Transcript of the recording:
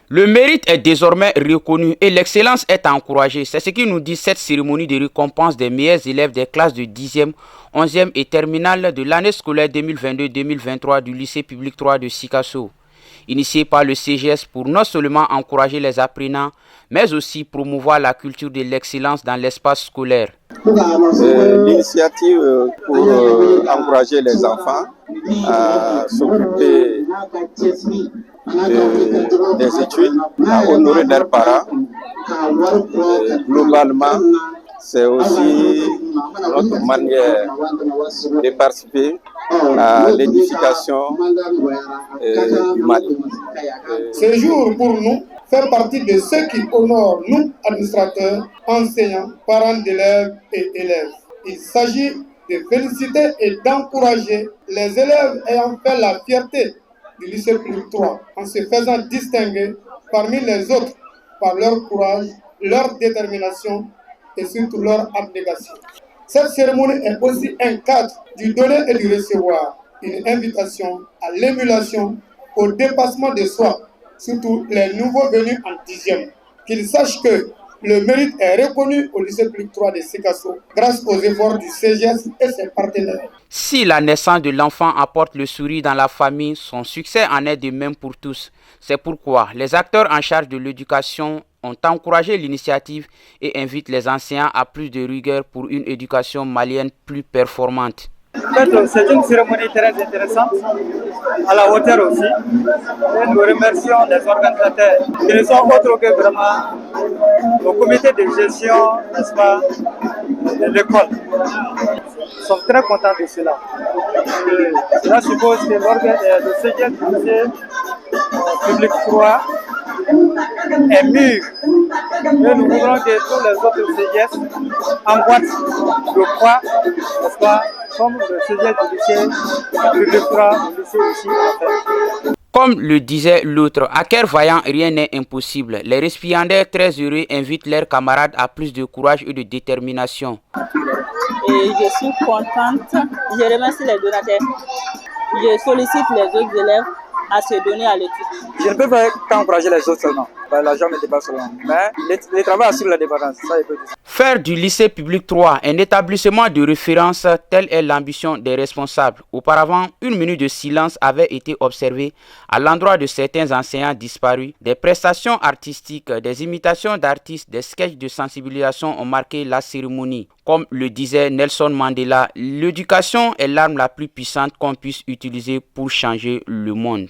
Le mérite est désormais reconnu et l'excellence est encouragée. C'est ce qui nous dit cette cérémonie de récompense des meilleurs élèves des classes de 10e, 11e et terminale de l'année scolaire 2022-2023 du lycée public 3 de Sikasso. Initié par le CGS pour non seulement encourager les apprenants, mais aussi promouvoir la culture de l'excellence dans l'espace scolaire. L'initiative pour encourager les enfants à s'occuper des études, à honorer leurs parents. Globalement, c'est aussi notre manière de participer à l'édification du Mali. Ce jour, pour nous, fait partie de ceux qui honorent nous, administrateurs, enseignants, parents d'élèves et élèves. Il s'agit de féliciter et d'encourager les élèves ayant fait la fierté du lycée public 3 en se faisant distinguer parmi les autres par leur courage, leur détermination et surtout leur abnégation. Cette cérémonie est aussi un cadre du donner et du recevoir, une invitation à l'émulation, au dépassement de soi, surtout les nouveaux venus en 10e. Qu'ils sachent que le mérite est reconnu au lycée public 3 de Sikasso grâce aux efforts du CGS et ses partenaires. Si la naissance de l'enfant apporte le sourire dans la famille, son succès en est de même pour tous. C'est pourquoi les acteurs en charge de l'éducation ont encouragé l'initiative et invitent les enseignants à plus de rigueur pour une éducation malienne plus performante. C'est une cérémonie très intéressante, à la hauteur aussi. Et nous remercions les organisateurs qui ne sont autres que vraiment le comité de gestion, n'est-ce pas, de l'école. Nous sommes très contents de cela. Et cela suppose que le CGS du lycée public 3 est mûr. Et nous voudrons que tous les autres CGS emboîtent le pas, n'est-ce pas, comme le CGS du lycée public 3, le lycée aussi a fait. Comme le disait l'autre, à cœur vaillant, rien n'est impossible. Les récipiendaires très heureux invitent leurs camarades à plus de courage et de détermination. Et je suis contente. Je remercie les donateurs. Je sollicite les autres élèves à se donner à l'étude. Je ne peux pas qu'encourager les autres seulement. L'argent ne dépasse seulement. Mais le travail assure la dépendance. Ça, je peux dire. Faire du lycée public 3 un établissement de référence, telle est l'ambition des responsables. Auparavant, une minute de silence avait été observée à l'endroit de certains enseignants disparus. Des prestations artistiques, des imitations d'artistes, des sketchs de sensibilisation ont marqué la cérémonie. Comme le disait Nelson Mandela, l'éducation est l'arme la plus puissante qu'on puisse utiliser pour changer le monde.